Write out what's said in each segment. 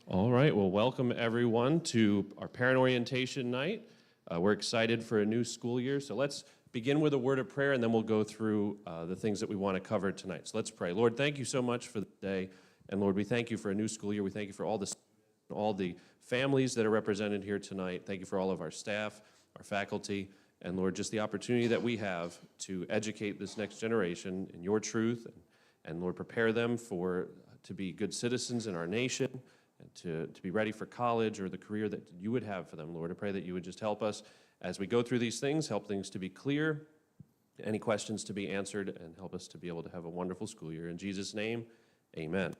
All right, well, welcome everyone to our parent orientation night. We're excited for a new school year, so let's begin with a word of prayer and then we'll go through the things that we want to cover tonight. So let's pray. Lord, thank you so much for the day, and Lord, we thank you for a new school year. We thank you for all the families that are represented here tonight. Thank you for all of our staff, our faculty, and Lord, just the opportunity that we have to educate this next generation in your truth, and Lord, prepare them to be good citizens in our nation, and to be ready for college or the career that you would have for them, Lord. I pray that you would just help us as we go through these things, help things to be clear, any questions to be answered, and help us to be able to have a wonderful school year. In Jesus' name, amen.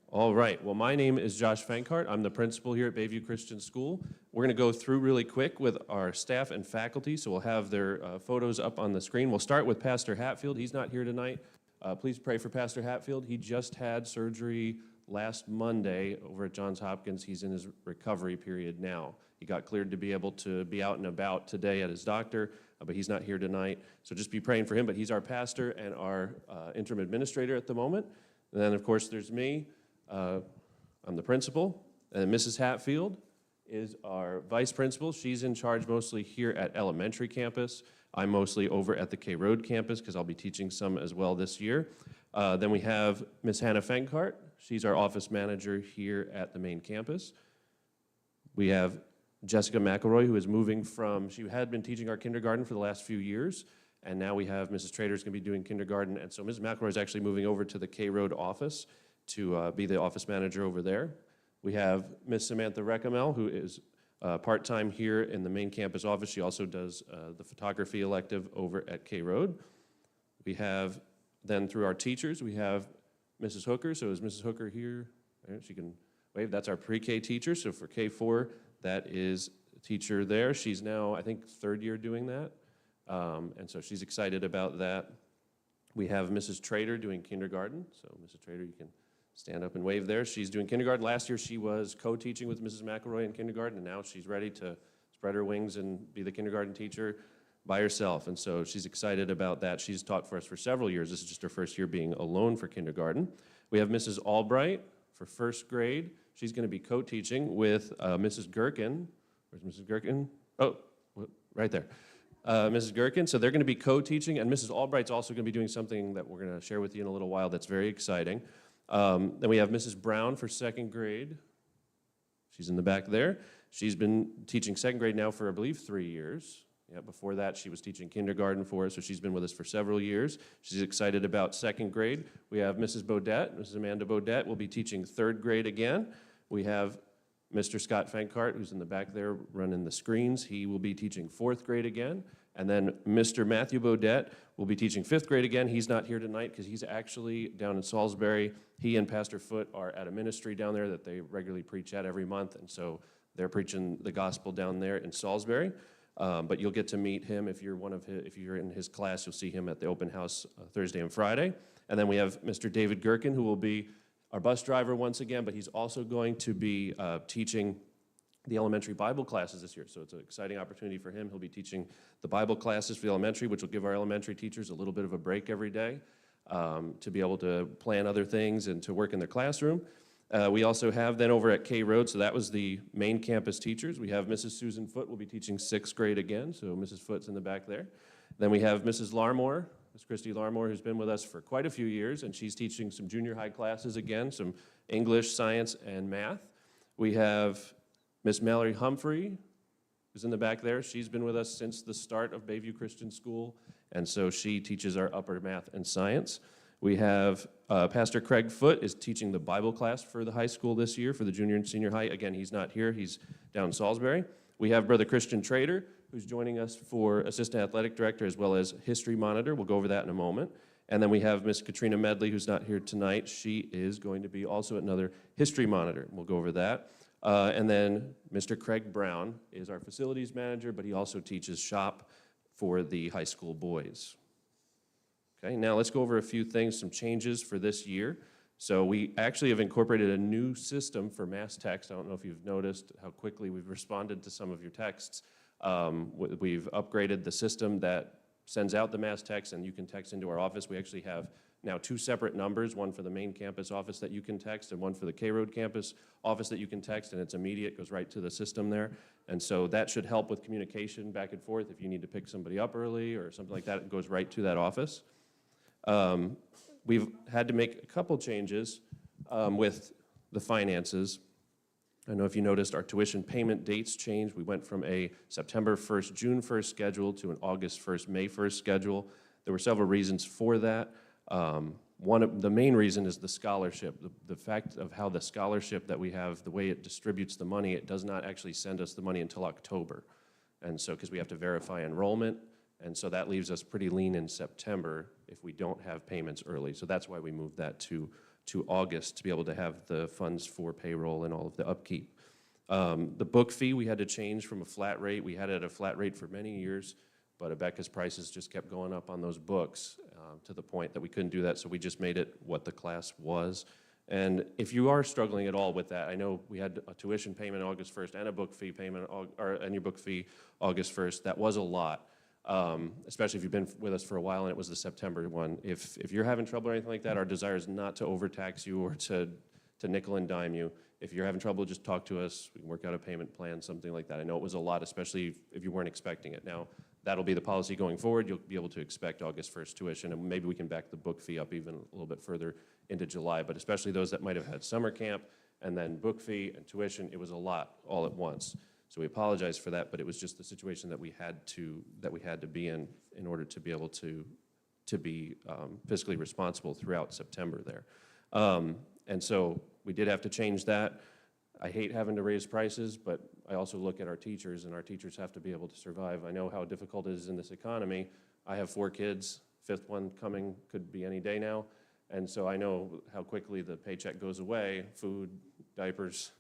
All right, well, my name is Josh Fenkart. I'm the principal here at Bayview Christian School. We're going to go through really quick with our staff and faculty, so we'll have their photos up on the screen. We'll start with Pastor Hatfield. He's not here tonight. Please pray for Pastor Hatfield. He just had surgery last Monday over at Johns Hopkins. He's in his recovery period now. He got cleared to be able to be out and about today at his doctor, but he's not here tonight. So just be praying for him. But he's our pastor and our interim administrator at the moment. And then, of course, there's me. I'm the principal. And Mrs. Hatfield is our vice principal. She's in charge mostly here at elementary campus. I'm mostly over at the K Road campus because I'll be teaching some as well this year. Then we have Miss Hannah Fenkart. She's our office manager here at the main campus. We have Jessica McElroy, who is moving she had been teaching our kindergarten for the last few years, and now we have Mrs. Trader's going to be doing kindergarten, and so Mrs. McElroy is actually moving over to the K Road office to be the office manager over there. We have Miss Samantha Reckamel, who is part-time here in the main campus office. She also does the photography elective over at K Road. We have, then through our teachers, we have Mrs. Hooker. So is Mrs. Hooker here? She can wave. That's our pre-K teacher. So for K4, that is a teacher there. She's now, I think, third year doing that. And so she's excited about that. We have Mrs. Trader doing kindergarten. So Mrs. Trader, you can stand up and wave there. She's doing kindergarten. Last year, she was co-teaching with Mrs. McElroy in kindergarten, and now she's ready to spread her wings and be the kindergarten teacher by herself, and so she's excited about that. She's taught for us for several years. This is just her first year being alone for kindergarten. We have Mrs. Albright for first grade. She's going to be co-teaching with Mrs. Gherkin. Where's Mrs. Gherkin? Oh, right there. Mrs. Gherkin. So they're going to be co-teaching, and Mrs. Albright's also going to be doing something that we're going to share with you in a little while that's very exciting. Then we have Mrs. Brown for second grade. She's in the back there. She's been teaching second grade now for, I believe, 3 years. Yeah, before that, she was teaching kindergarten for us, so she's been with us for several years. She's excited about second grade. We have Mrs. Bodette. Mrs. Amanda Bodette will be teaching third grade again. We have Mr. Scott Fenkart, who's in the back there running the screens. He will be teaching fourth grade again. And then Mr. Matthew Bodette will be teaching fifth grade again. He's not here tonight because he's actually down in Salisbury. He and Pastor Foote are at a ministry down there that they regularly preach at every month, and so they're preaching the gospel down there in Salisbury. But you'll get to meet him if you're in his class. You'll see him at the open house Thursday and Friday. And then we have Mr. David Gherkin, who will be our bus driver once again, but he's also going to be teaching the elementary Bible classes this year. So it's an exciting opportunity for him. He'll be teaching the Bible classes for the elementary, which will give our elementary teachers a little bit of a break every day to be able to plan other things and to work in their classroom. We also have then over at K Road, so that was the main campus teachers. We have Mrs. Susan Foote will be teaching sixth grade again, so Mrs. Foote's in the back there. Then we have Mrs. Larmore, Miss Christy Larmore, who's been with us for quite a few years, and she's teaching some junior high classes again, some English, science, and math. We have Miss Mallory Humphrey, who's in the back there. She's been with us since the start of Bayview Christian School, and so she teaches our upper math and science. We have Pastor Craig Foote is teaching the Bible class for the high school this year for the junior and senior high. Again, he's not here. He's down in Salisbury. We have Brother Christian Trader, who's joining us for Assistant Athletic Director as well as History Monitor. We'll go over that in a moment. And then we have Miss Katrina Medley, who's not here tonight. She is going to be also another History Monitor. We'll go over that. And then Mr. Craig Brown is our Facilities Manager, but he also teaches shop for the high school boys. Okay, now let's go over a few things, some changes for this year. So we actually have incorporated a new system for mass text. I don't know if you've noticed how quickly we've responded to some of your texts. We've upgraded the system that sends out the mass text, and you can text into our office. We actually have now 2 separate numbers, one for the main campus office that you can text and one for the K-Road campus office that you can text, and it's immediate, goes right to the system there. And so that should help with communication back and forth. If you need to pick somebody up early or something like that, it goes right to that office. We've had to make a couple changes with the finances. I don't know if you noticed our tuition payment dates changed. We went from a September 1st, June 1st schedule to an August 1st, May 1st schedule. There were several reasons for that. One of the main reason is the scholarship. The fact of how the scholarship that we have, the way it distributes the money, it does not actually send us the money until October. And so, because we have to verify enrollment, and so that leaves us pretty lean in September if we don't have payments early. So that's why we moved that to August to be able to have the funds for payroll and all of the upkeep. The book fee we had to change from a flat rate. We had it at a flat rate for many years, but Abeka's prices just kept going up on those books to the point that we couldn't do that, so we just made it what the class was. And if you are struggling at all with that, I know we had a tuition payment August 1st and a book fee payment, and your book fee August 1st. That was a lot. Especially if you've been with us for a while and it was the September one. If you're having trouble or anything like that, our desire is not to overtax you or to nickel and dime you. If you're having trouble, just talk to us. We can work out a payment plan, something like that. I know it was a lot, especially if you weren't expecting it. Now, that'll be the policy going forward. You'll be able to expect August 1st tuition, and maybe we can back the book fee up even a little bit further into July, but especially those that might have had summer camp and then book fee and tuition, it was a lot all at once. So we apologize for that, but it was just the situation that we had to be in order to be able to be fiscally responsible throughout September there. And so we did have to change that. I hate having to raise prices, but I also look at our teachers, and our teachers have to be able to survive. I know how difficult it is in this economy. I have 4 kids, 5th one coming, could be any day now, and so I know how quickly the paycheck goes away, food, diapers,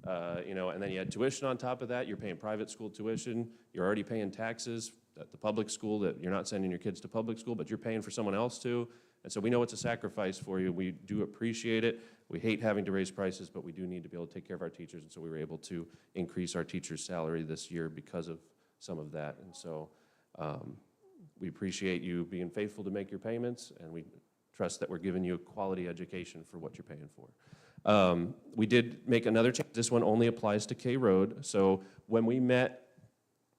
and then you had tuition on top of that. You're paying private school tuition. You're already paying taxes at the public school that you're not sending your kids to public school, but you're paying for someone else too. And so we know it's a sacrifice for you. We do appreciate it. We hate having to raise prices, but we do need to be able to take care of our teachers. And so we were able to increase our teachers' salary this year because of some of that. And so we appreciate you being faithful to make your payments, and we trust that we're giving you a quality education for what you're paying for. We did make another change. This one only applies to K-Road. So when we met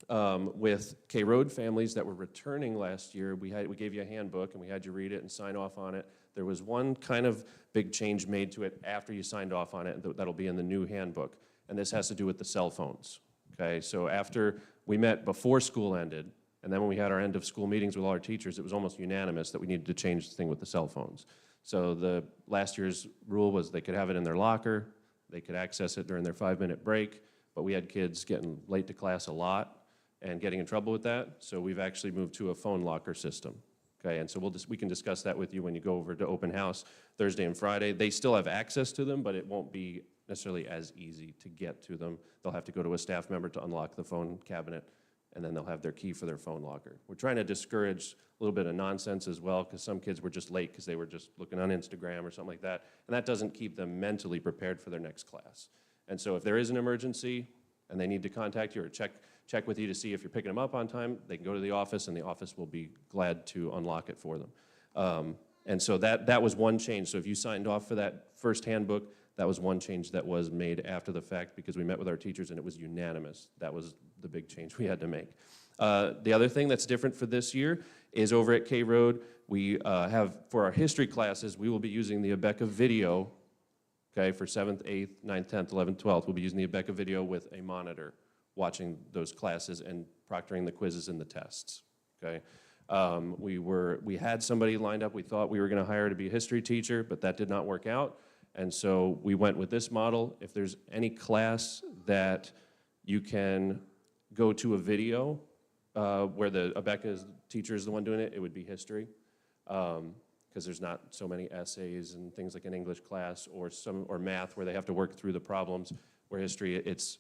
with K-Road families that were returning last year, we gave you a handbook and we had you read it and sign off on it. There was one kind of big change made to it after you signed off on it that'll be in the new handbook, and this has to do with the cell phones. Okay, so after we met before school ended, and then when we had our end of school meetings with all our teachers, it was almost unanimous that we needed to change the thing with the cell phones. So the last year's rule was they could have it in their locker, they could access it during their 5-minute break, but we had kids getting late to class a lot and getting in trouble with that, so we've actually moved to a phone locker system. Okay, and so we can discuss that with you when you go over to open house Thursday and Friday. They still have access to them, but it won't be necessarily as easy to get to them. They'll have to go to a staff member to unlock the phone cabinet, and then they'll have their key for their phone locker. We're trying to discourage a little bit of nonsense as well, because some kids were just late because they were just looking on Instagram or something like that, and that doesn't keep them mentally prepared for their next class. And so if there is an emergency and they need to contact you or check with you to see if you're picking them up on time, they can go to the office, and the office will be glad to unlock it for them. And so that was one change. So if you signed off for that first handbook, that was one change that was made after the fact because we met with our teachers and it was unanimous. That was the big change we had to make. The other thing that's different for this year is over at K-Road, we have, for our history classes, we will be using the Abeka video, okay, for 7th, 8th, 9th, 10th, 11th, 12th. We'll be using the Abeka video with a monitor, watching those classes and proctoring the quizzes and the tests, okay? We had somebody lined up. We thought we were going to hire to be a history teacher, but that did not work out. And so we went with this model. If there's any class that you can go to a video where the Abeka's teacher is the one doing it, it would be history, because there's not so many essays and things like an English class or math where they have to work through the problems, where history, it's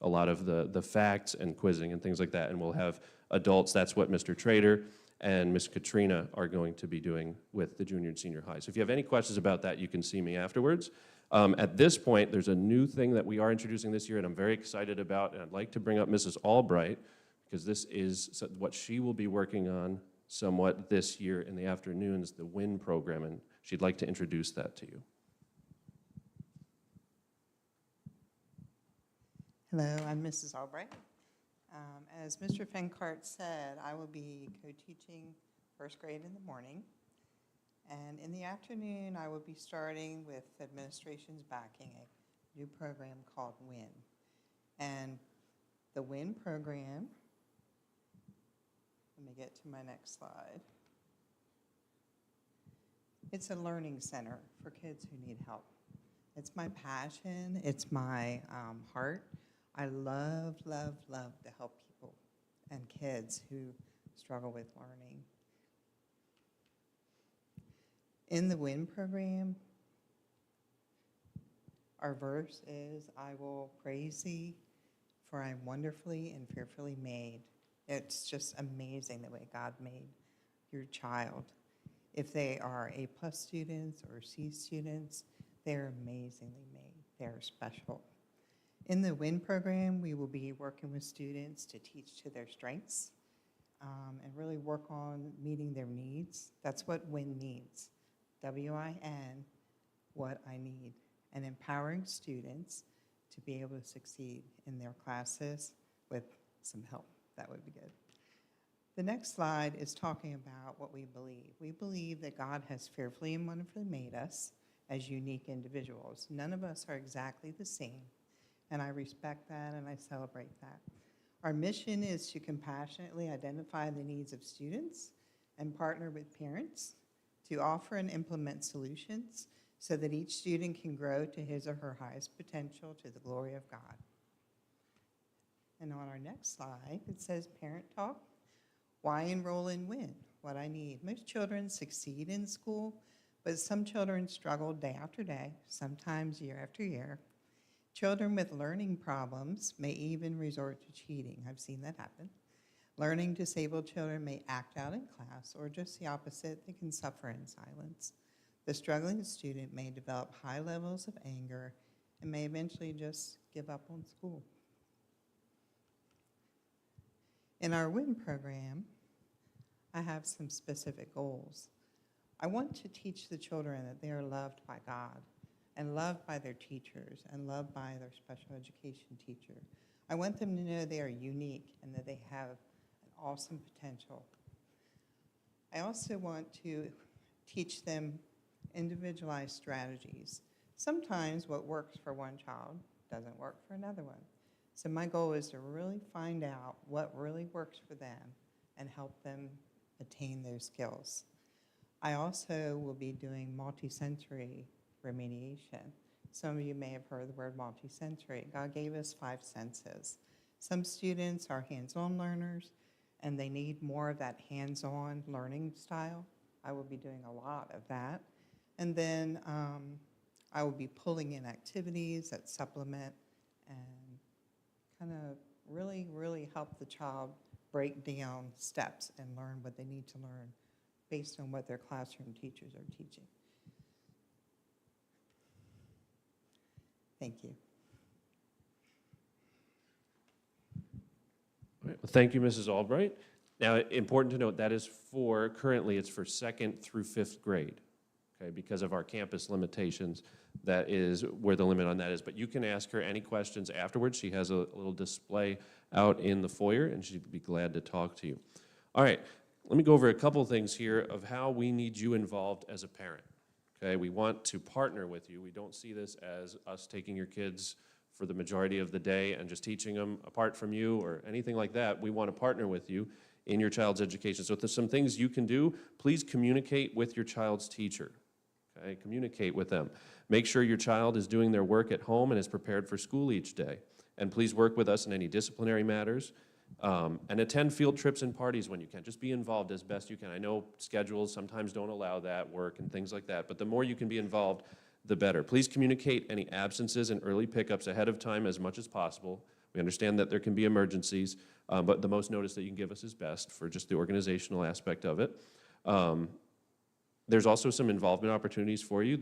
a lot of the facts and quizzing and things like that. And we'll have adults. That's what Mr. Trader and Ms. Katrina are going to be doing with the junior and senior high. So if you have any questions about that, you can see me afterwards. At this point, there's a new thing that we are introducing this year, and I'm very excited about, and I'd like to bring up Mrs. Albright, because this is what she will be working on somewhat this year in the afternoons, the WIN program, and she'd like to introduce that to you. Hello, I'm Mrs. Albright. As Mr. Fenkart said, I will be co-teaching first grade in the morning. And in the afternoon, I will be starting with administration's backing a new program called WIN. And the WIN program, let me get to my next slide. It's a learning center for kids who need help. It's my passion, it's my heart. I love, love, love to help people and kids who struggle with learning. In the WIN program, our verse is, I will praise thee, for I am wonderfully and fearfully made. It's just amazing the way God made your child. If they are A+ students or C students, they're amazingly made. They're special. In the WIN program, we will be working with students to teach to their strengths and really work on meeting their needs. That's what WIN needs. W-I-N, what I need. And empowering students to be able to succeed in their classes with some help. That would be good. The next slide is talking about what we believe. We believe that God has fearfully and wonderfully made us as unique individuals. None of us are exactly the same, and I respect that and I celebrate that. Our mission is to compassionately identify the needs of students and partner with parents to offer and implement solutions so that each student can grow to his or her highest potential to the glory of God. And on our next slide, it says Parent Talk. Why enroll in WIN? What I need. Most children succeed in school, but some children struggle day after day, sometimes year after year. Children with learning problems may even resort to cheating. I've seen that happen. Learning disabled children may act out in class, or just the opposite, they can suffer in silence. The struggling student may develop high levels of anger and may eventually just give up on school. In our WIN program, I have some specific goals. I want to teach the children that they are loved by God and loved by their teachers and loved by their special education teacher. I want them to know they are unique and that they have an awesome potential. I also want to teach them individualized strategies. Sometimes what works for one child doesn't work for another one. So my goal is to really find out what really works for them and help them attain those skills. I also will be doing multi-sensory remediation. Some of you may have heard the word multi-sensory. God gave us 5 senses. Some students are hands-on learners and they need more of that hands-on learning style. I will be doing a lot of that. And then I will be pulling in activities that supplement and kind of really, really help the child break down steps and learn what they need to learn based on what their classroom teachers are teaching. Thank you. All right, well, thank you, Mrs. Albright. Now, important to note, that is currently it's for 2nd through 5th grade, okay, because of our campus limitations. That is where the limit on that is. But you can ask her any questions afterwards. She has a little display out in the foyer, and she'd be glad to talk to you. All right, let me go over a couple things here of how we need you involved as a parent. Okay, we want to partner with you. We don't see this as us taking your kids for the majority of the day and just teaching them apart from you or anything like that. We want to partner with you in your child's education. So if there's some things you can do, please communicate with your child's teacher. Okay, communicate with them. Make sure your child is doing their work at home and is prepared for school each day. And please work with us in any disciplinary matters. And attend field trips and parties when you can. Just be involved as best you can. I know schedules sometimes don't allow that, work and things like that, but the more you can be involved, the better. Please communicate any absences and early pickups ahead of time as much as possible. We understand that there can be emergencies, but the most notice that you can give us is best for just the organizational aspect of it. There's also some involvement opportunities for you.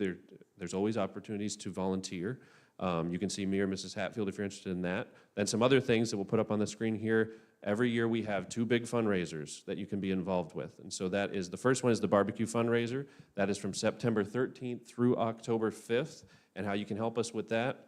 There's always opportunities to volunteer. You can see me or Mrs. Hatfield if you're interested in that. Then some other things that we'll put up on the screen here. Every year we have 2 big fundraisers that you can be involved with. And so that is, the first one is the barbecue fundraiser. That is from September 13th through October 5th. And how you can help us with that,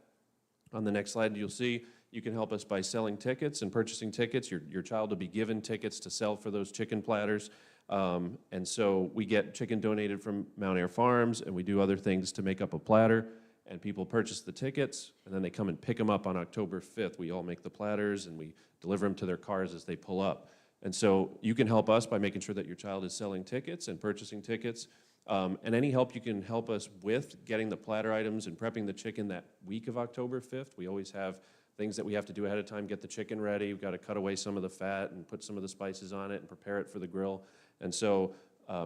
on the next slide you'll see, you can help us by selling tickets and purchasing tickets. Your child will be given tickets to sell for those chicken platters. And so we get chicken donated from Mount Air Farms, and we do other things to make up a platter. And people purchase the tickets, and then they come and pick them up on October 5th. We all make the platters, and we deliver them to their cars as they pull up. And so you can help us by making sure that your child is selling tickets and purchasing tickets. And any help you can help us with getting the platter items and prepping the chicken that week of October 5th. We always have things that we have to do ahead of time, get the chicken ready. We've got to cut away some of the fat and put some of the spices on it and prepare it for the grill. And so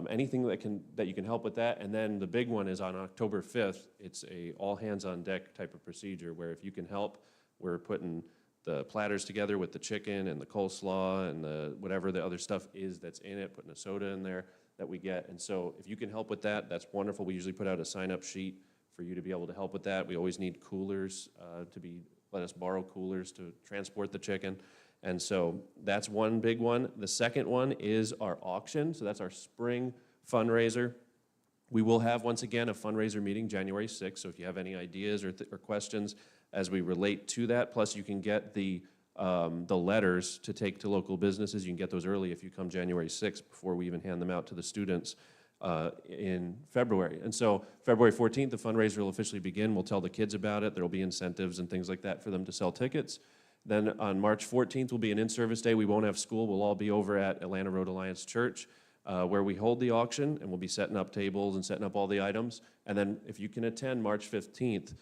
anything that you can help with that. And then the big one is on October 5th. It's a all hands on deck type of procedure where if you can help, we're putting the platters together with the chicken and the coleslaw and the whatever the other stuff is that's in it, putting a soda in there that we get. And so if you can help with that, that's wonderful. We usually put out a sign-up sheet for you to be able to help with that. We always need coolers let us borrow coolers to transport the chicken. And so that's one big one. The second one is our auction. So that's our spring fundraiser. We will have, once again, a fundraiser meeting January 6th. So if you have any ideas or questions as we relate to that, plus you can get the letters to take to local businesses. You can get those early if you come January 6th before we even hand them out to the students in February. And so February 14th, the fundraiser will officially begin. We'll tell the kids about it. There will be incentives and things like that for them to sell tickets. Then on March 14th will be an in-service day. We won't have school. We'll all be over at Atlanta Road Alliance Church where we hold the auction, and we'll be setting up tables and setting up all the items. And then if you can attend March 15th,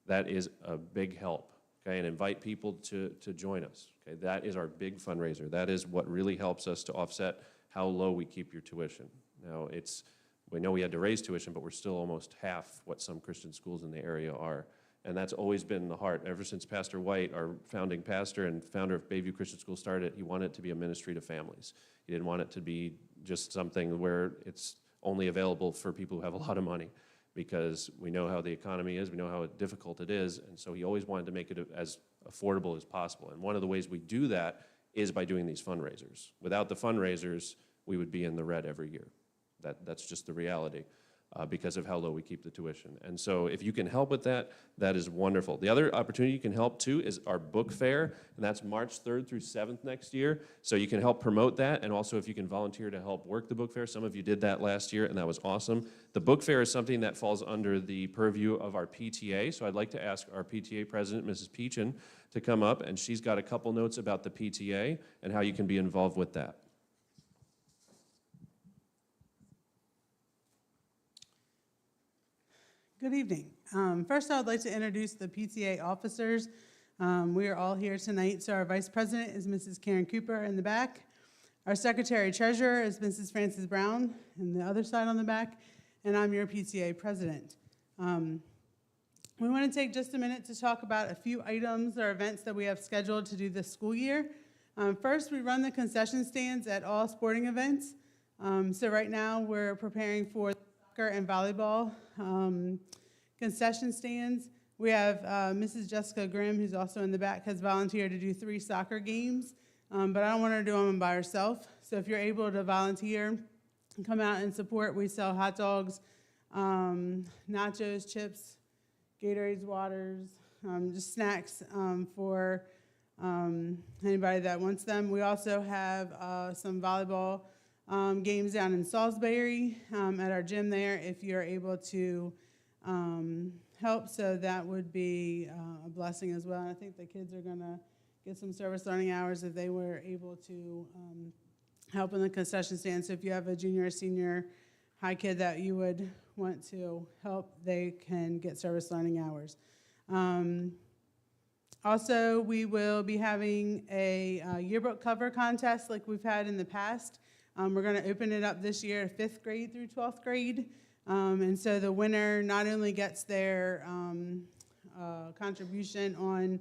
that is a big help, okay? And invite people to join us, okay? That is our big fundraiser. That is what really helps us to offset how low we keep your tuition. Now, we know we had to raise tuition, but we're still almost half what some Christian schools in the area are. And that's always been the heart. Ever since Pastor White, our founding pastor and founder of Bayview Christian School, started, he wanted it to be a ministry to families. He didn't want it to be just something where it's only available for people who have a lot of money, because we know how the economy is, we know how difficult it is, and so he always wanted to make it as affordable as possible. And one of the ways we do that is by doing these fundraisers. Without the fundraisers, we would be in the red every year. That's just the reality. Because of how low we keep the tuition. And so if you can help with that, that is wonderful. The other opportunity you can help too is our book fair, and that's March 3rd through 7th next year. So you can help promote that, and also if you can volunteer to help work the book fair. Some of you did that last year, and that was awesome. The book fair is something that falls under the purview of our PTA, so I'd like to ask our PTA president, Mrs. Peachin, to come up, and she's got a couple notes about the PTA and how you can be involved with that. Good evening. First, I would like to introduce the PTA officers. We are all here tonight. So our Vice President is Mrs. Karen Cooper in the back. Our Secretary Treasurer is Mrs. Frances Brown in the other side on the back. And I'm your PTA President. We want to take just a minute to talk about a few items or events that we have scheduled to do this school year. First, we run the concession stands at all sporting events. So right now, we're preparing for soccer and volleyball concession stands. We have Mrs. Jessica Grimm, who's also in the back, has volunteered to do 3 soccer games, but I don't want her to do them by herself. So if you're able to volunteer and come out and support, we sell hot dogs, nachos, chips, Gatorades, waters, just snacks for anybody that wants them. We also have some volleyball games down in Salisbury at our gym there if you're able to help. So that would be a blessing as well. And I think the kids are going to get some service learning hours if they were able to help in the concession stand. So if you have a junior or senior high kid that you would want to help, they can get service learning hours. Also, we will be having a yearbook cover contest like we've had in the past. We're going to open it up this year, 5th grade through 12th grade. And so the winner not only gets their contribution on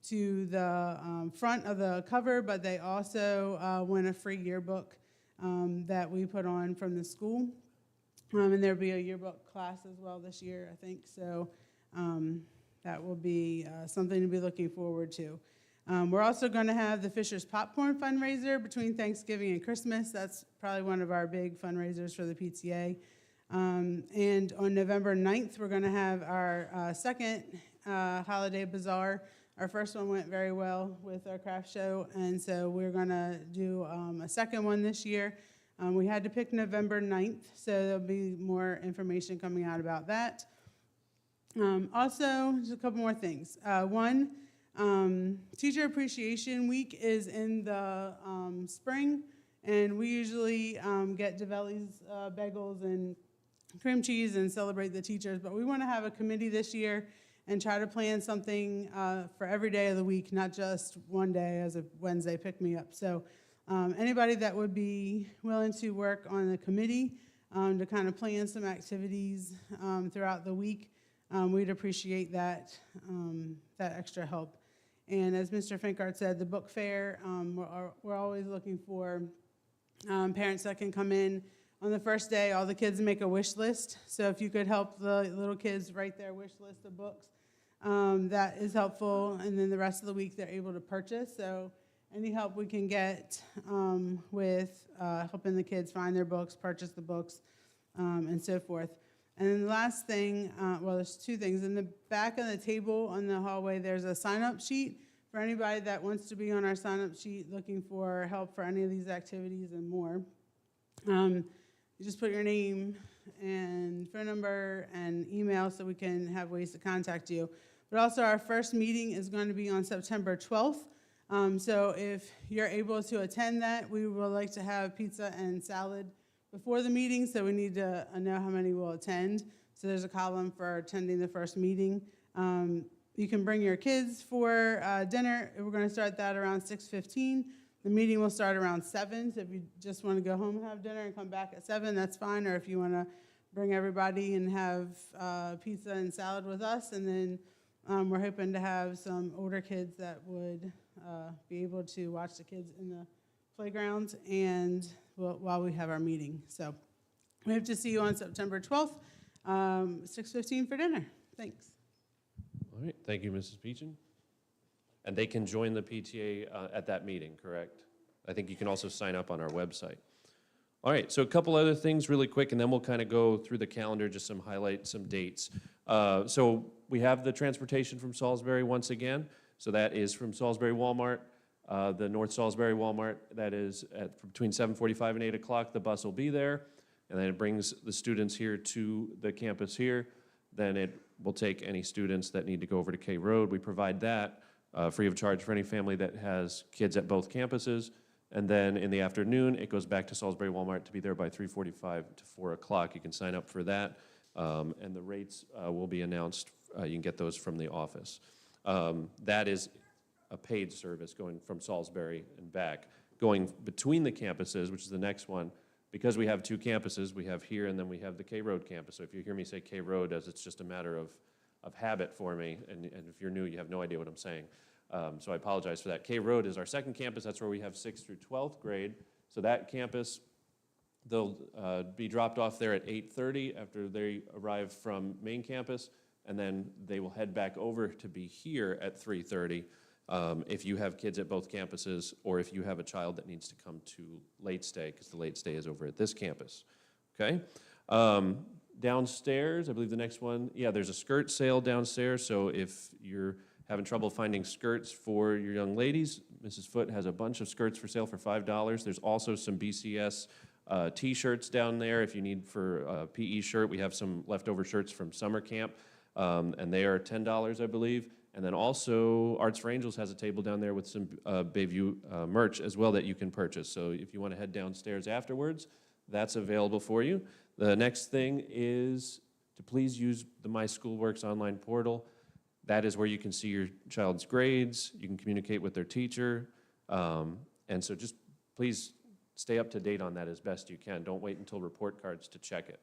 to the front of the cover, but they also win a free yearbook that we put on from the school. And there'll be a yearbook class as well this year, I think. So that will be something to be looking forward to. We're also going to have the Fisher's Popcorn fundraiser between Thanksgiving and Christmas. That's probably one of our big fundraisers for the PTA. And on November 9th, we're going to have our second holiday bazaar. Our first one went very well with our craft show, and so we're going to do a second one this year. We had to pick November 9th, so there'll be more information coming out about that. Also, just a couple more things. One, Teacher Appreciation Week is in the spring, and we usually get DeVelli's bagels and cream cheese and celebrate the teachers, but we want to have a committee this year and try to plan something for every day of the week, not just one day as a Wednesday pick-me-up. So anybody that would be willing to work on the committee to kind of plan some activities throughout the week, we'd appreciate that, that extra help. And as Mr. Fenkart said, the book fair, we're always looking for parents that can come in. On the first day, all the kids make a wish list. So if you could help the little kids write their wish list of books, that is helpful. And then the rest of the week, they're able to purchase. So any help we can get with helping the kids find their books, purchase the books, and so forth. And then the last thing, well, there's two things. In the back of the table on the hallway, there's a sign-up sheet for anybody that wants to be on our sign-up sheet looking for help for any of these activities and more. You just put your name and phone number and email so we can have ways to contact you. But also our first meeting is going to be on September 12th. So if you're able to attend that, we would like to have pizza and salad before the meeting, so we need to know how many will attend. So there's a column for attending the first meeting. You can bring your kids for dinner. We're going to start that around 6:15. The meeting will start around 7, so if you just want to go home and have dinner and come back at 7, that's fine. Or if you want to bring everybody and have pizza and salad with us, and then we're hoping to have some older kids that would be able to watch the kids in the playground and while we have our meeting. So we hope to see you on September 12th, 6:15 for dinner. Thanks. All right, thank you, Mrs. Peachin. And they can join the PTA at that meeting, correct? I think you can also sign up on our website. All right, so a couple other things really quick, and then we'll kind of go through the calendar, just some highlights, some dates. So we have the transportation from Salisbury once again. So that is from Salisbury Walmart, the North Salisbury Walmart. That is at between 7:45 and 8 o'clock. The bus will be there, and then it brings the students here to the campus here. Then it will take any students that need to go over to K Road. We provide that free of charge for any family that has kids at both campuses. And then in the afternoon, it goes back to Salisbury Walmart to be there by 3:45 to 4 o'clock. You can sign up for that, and the rates will be announced. You can get those from the office. That is a paid service going from Salisbury and back. Going between the campuses, which is the next one, because we have two campuses, we have here and then we have the K Road campus. So if you hear me say K Road, as it's just a matter of habit for me, and if you're new, you have no idea what I'm saying. So I apologize for that. K Road is our second campus. That's where we have 6th through 12th grade. So that campus, they'll be dropped off there at 8:30 after they arrive from main campus, and then they will head back over to be here at 3:30 if you have kids at both campuses, or if you have a child that needs to come to late stay, because the late stay is over at this campus. Okay? Downstairs, I believe the next one, yeah, there's a skirt sale downstairs, so if you're having trouble finding skirts for your young ladies, Mrs. Foote has a bunch of skirts for sale for $5. There's also some BCS t-shirts down there. If you need for a PE shirt, we have some leftover shirts from summer camp, and they are $10, I believe. And then also, Arts for Angels has a table down there with some Bayview merch as well that you can purchase. So if you want to head downstairs afterwards, that's available for you. The next thing is to please use the My Schoolworks online portal. That is where you can see your child's grades, you can communicate with their teacher, and so just please stay up to date on that as best you can. Don't wait until report cards to check it.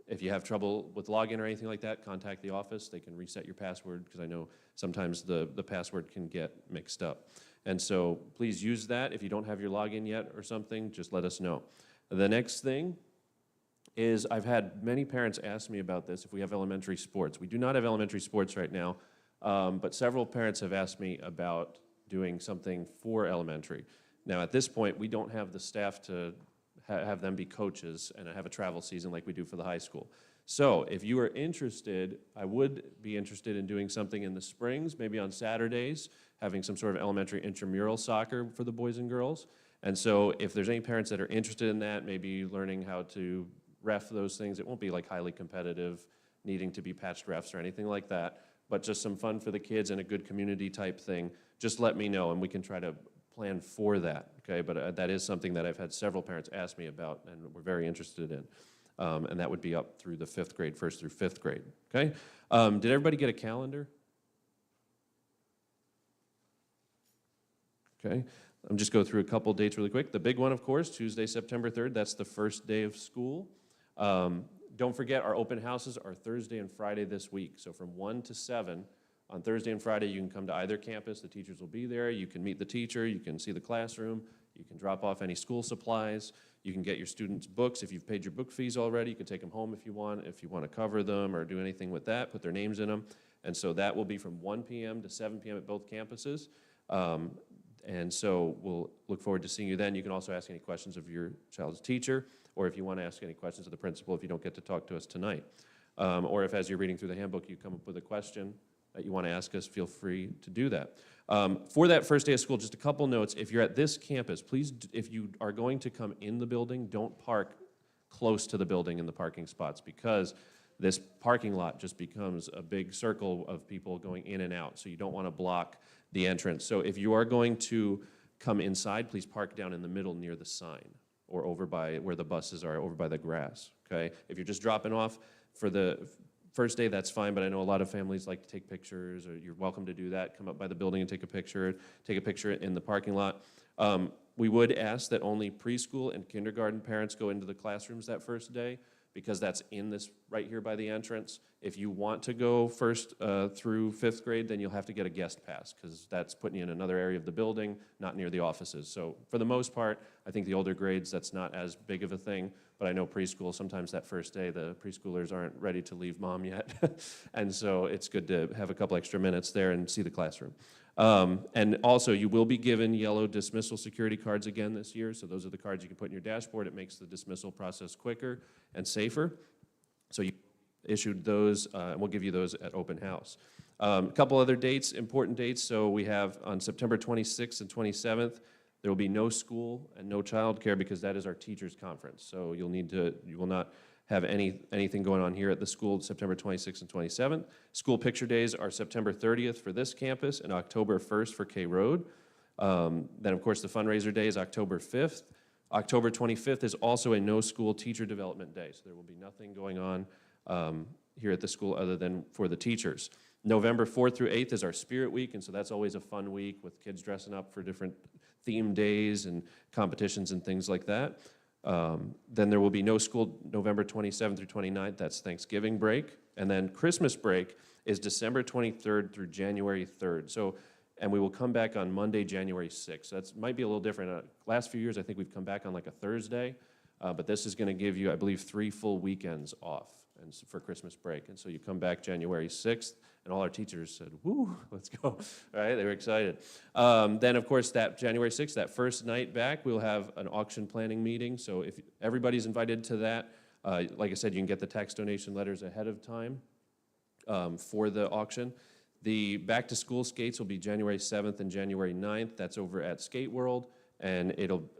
If you have trouble with login or anything like that, contact the office. They can reset your password, because I know sometimes the password can get mixed up. And so please use that. If you don't have your login yet or something, just let us know. The next thing is I've had many parents ask me about this if we have elementary sports. We do not have elementary sports right now, but several parents have asked me about doing something for elementary. Now, at this point, we don't have the staff to have them be coaches and have a travel season like we do for the high school. So if you are interested, I would be interested in doing something in the springs, maybe on Saturdays, having some sort of elementary intramural soccer for the boys and girls. And so if there's any parents that are interested in that, maybe learning how to ref those things, it won't be like highly competitive, needing to be patched refs or anything like that, but just some fun for the kids and a good community type thing, just let me know and we can try to plan for that, okay? But that is something that I've had several parents ask me about and we're very interested in. And that would be up through the 5th grade, 1st through 5th grade, okay? Did everybody get a calendar? Okay, I'm just go through a couple dates really quick. The big one, of course, Tuesday, September 3rd, that's the first day of school. Don't forget, our open houses are Thursday and Friday this week. So from 1 to 7, on Thursday and Friday, you can come to either campus. The teachers will be there. You can meet the teacher. You can see the classroom. You can drop off any school supplies. You can get your students' books. If you've paid your book fees already, you can take them home if you want. If you want to cover them or do anything with that, put their names in them. And so that will be from 1 p.m. to 7 p.m. at both campuses. And so we'll look forward to seeing you then. You can also ask any questions of your child's teacher, or if you want to ask any questions of the principal if you don't get to talk to us tonight. Or if as you're reading through the handbook you come up with a question that you want to ask us, feel free to do that. For that first day of school, just a couple notes. If you're at this campus, please, if you are going to come in the building, don't park close to the building in the parking spots because this parking lot just becomes a big circle of people going in and out. So you don't want to block the entrance. So if you are going to come inside, please park down in the middle near the sign or over by where the buses are, over by the grass, okay? If you're just dropping off for the first day, that's fine, but I know a lot of families like to take pictures, or you're welcome to do that. Come up by the building and take a picture in the parking lot. We would ask that only preschool and kindergarten parents go into the classrooms that first day, because that's in this right here by the entrance. If you want to go 1st through 5th grade, then you'll have to get a guest pass, because that's putting you in another area of the building, not near the offices. So for the most part, I think the older grades, that's not as big of a thing, but I know preschool, sometimes that first day, the preschoolers aren't ready to leave mom yet. And so it's good to have a couple extra minutes there and see the classroom. And also, you will be given yellow dismissal security cards again this year. So those are the cards you can put in your dashboard. It makes the dismissal process quicker and safer. So you issued those, and we'll give you those at open house. A couple other dates, important dates. So we have on September 26th and 27th, there will be no school and no childcare because that is our teachers' conference. So you will not have anything going on here at the school September 26th and 27th. School picture days are September 30th for this campus and October 1st for K Road. Then, of course, the fundraiser day is October 5th. October 25th is also a no-school teacher development day, so there will be nothing going on here at the school other than for the teachers. November 4th through 8th is our Spirit Week, and so that's always a fun week with kids dressing up for different theme days and competitions and things like that. Then there will be no school November 27th through 29th, that's Thanksgiving break. And then Christmas break is December 23rd through January 3rd. So, and we will come back on Monday, January 6th. So that might be a little different. Last few years, I think we've come back on like a Thursday, but this is gonna give you, I believe, 3 full weekends off and for Christmas break. And so you come back January 6th, and all our teachers said, woo, let's go, all right? They were excited. Then, of course, that January 6th, that first night back, we'll have an auction planning meeting. So if everybody's invited to that, like I said, you can get the tax donation letters ahead of time for the auction. The back-to-school skates will be January 7th and January 9th. That's over at Skate World, and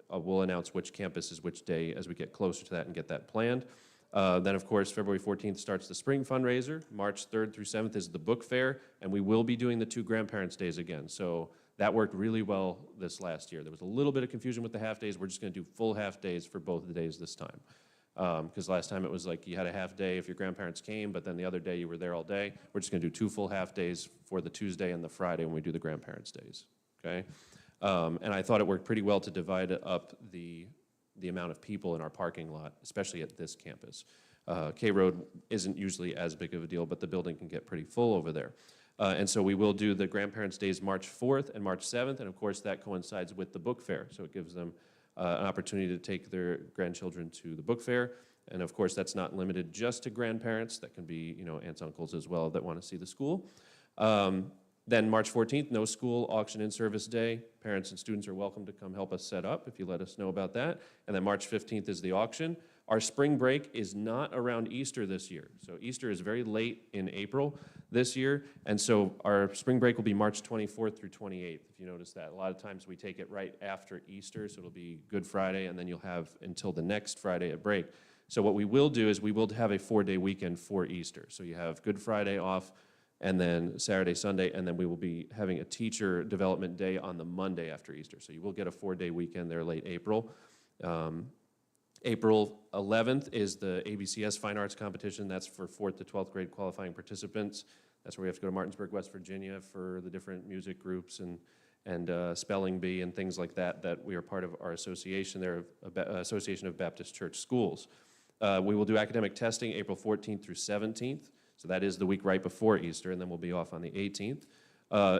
we'll announce which campus is which day as we get closer to that and get that planned. Then, of course, February 14th starts the spring fundraiser. March 3rd through 7th is the book fair, and we will be doing the 2 grandparents' days again. So that worked really well this last year. There was a little bit of confusion with the half days. We're just going to do full half days for both the days this time. Because last time it was like you had a half day if your grandparents came, but then the other day you were there all day. We're just going to do 2 full half days for the Tuesday and the Friday when we do the grandparents' days. Okay, and I thought it worked pretty well to divide up the amount of people in our parking lot, especially at this campus. K Road isn't usually as big of a deal, but the building can get pretty full over there. And so we will do the Grandparents' Days March 4th and March 7th, and of course that coincides with the book fair, so it gives them an opportunity to take their grandchildren to the book fair, And of course, that's not limited just to grandparents. That can be, aunts, uncles as well that want to see the school. Then March 14th, no school, auction in-service day. Parents and students are welcome to come help us set up if you let us know about that. And then March 15th is the auction. Our spring break is not around Easter this year. So Easter is very late in April this year. And so our spring break will be March 24th through 28th, if you notice that. A lot of times we take it right after Easter, so it'll be Good Friday, and then you'll have until the next Friday a break. So what we will do is we will have a 4-day weekend for Easter. So you have Good Friday off, and then Saturday, Sunday, and then we will be having a teacher development day on the Monday after Easter. So you will get a 4-day weekend there late April. April 11th is the ABCS Fine Arts Competition. That's for 4th to 12th grade qualifying participants. That's where we have to go to Martinsburg, West Virginia for the different music groups and spelling bee and things like that we are part of our association there, Association of Baptist Church Schools. We will do academic testing April 14th through 17th. So that is the week right before Easter, and then we'll be off on the 18th.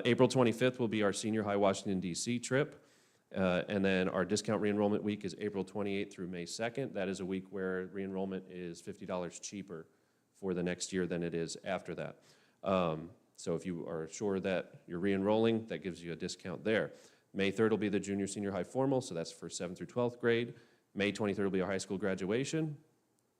April 25th will be our senior high Washington, D.C. trip. And then our discount re-enrollment week is April 28th through May 2nd. That is a week where re-enrollment is $50 cheaper for the next year than it is after that. So if you are sure that you're re-enrolling, that gives you a discount there. May 3rd will be the junior senior high formal, so that's for 7th through 12th grade. May 23rd will be our high school graduation.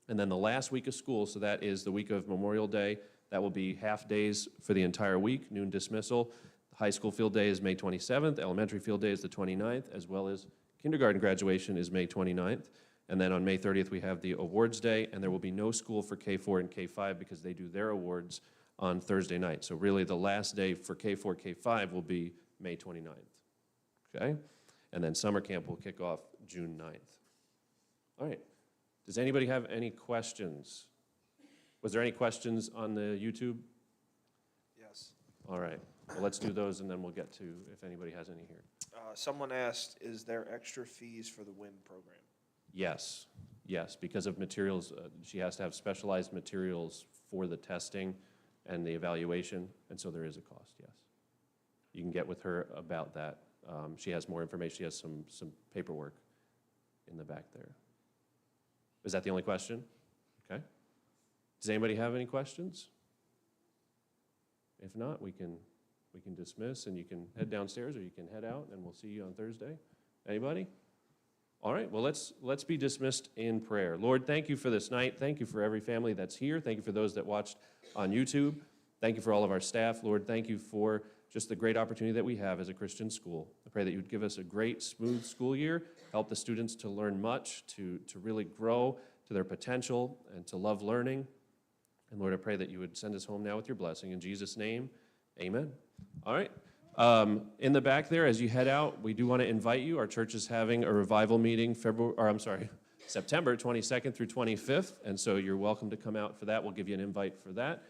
And then the last week of school, so that is the week of Memorial Day, that will be half days for the entire week, noon dismissal. The high school field day is May 27th, elementary field day is the 29th, as well as kindergarten graduation is May 29th. And then on May 30th, we have the awards day, and there will be no school for K4 and K5 because they do their awards on Thursday night. So really the last day for K4, K5 will be May 29th, okay? And then summer camp will kick off June 9th. All right. Does anybody have any questions? Was there any questions on the YouTube? Yes. All right. Well, let's do those, and then we'll get to if anybody has any here. Someone asked, is there extra fees for the WIN program? Yes. Yes, because of materials, she has to have specialized materials for the testing and the evaluation, and so there is a cost, yes. You can get with her about that. She has more information. She has some paperwork in the back there. Is that the only question? Okay. Does anybody have any questions? If not, we can dismiss, and you can head downstairs or you can head out, and we'll see you on Thursday. Anybody? All right, well, let's be dismissed in prayer. Lord, thank you for this night. Thank you for every family that's here. Thank you for those that watched on YouTube. Thank you for all of our staff. Lord, thank you for just the great opportunity that we have as a Christian school. I pray that you would give us a great, smooth school year, help the students to learn much, to really grow to their potential and to love learning. And Lord, I pray that you would send us home now with your blessing. In Jesus' name, amen. All right. In the back there, as you head out, we do want to invite you. Our church is having a revival meeting September 22nd through 25th, and so you're welcome to come out for that. We'll give you an invite for that.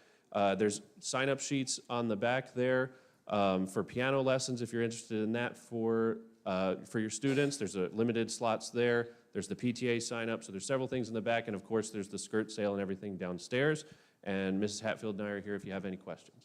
There's sign-up sheets on the back there for piano lessons if you're interested in that for your students. There's a limited slots there. There's the PTA sign-up, so there's several things in the back, and of course there's the skirt sale and everything downstairs. And Mrs. Hatfield and I are here if you have any questions.